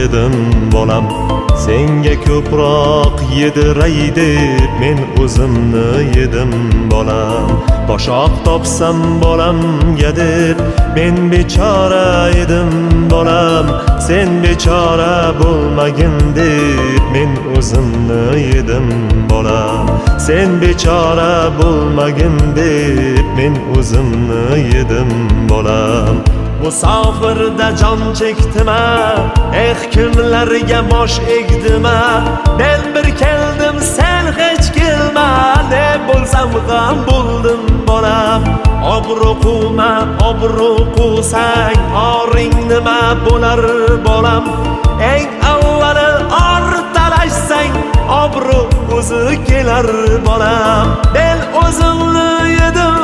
yedim bolam. Senga ko'proq yediray deb men o'zimni yedim bolam. Boshoq topsam bolamga deb men bechora edim bolam. Sen bechora bo'lmagin deb men o'zimni yedim bolam. Sen bechora bo'lmagin deb men o'zimni yedim bolam. Musofirda jon chekdima, kimlarga bosh egdima. Men bir keldim, sen hech kelma, ne bo'lsam ham bo'ldim bolam. Obro' quvma, obro' quvsang oring nima bo'lar bolam. Eng avvalo or talashsang obro' o'zi kelar bolam. Men o'zimni yedim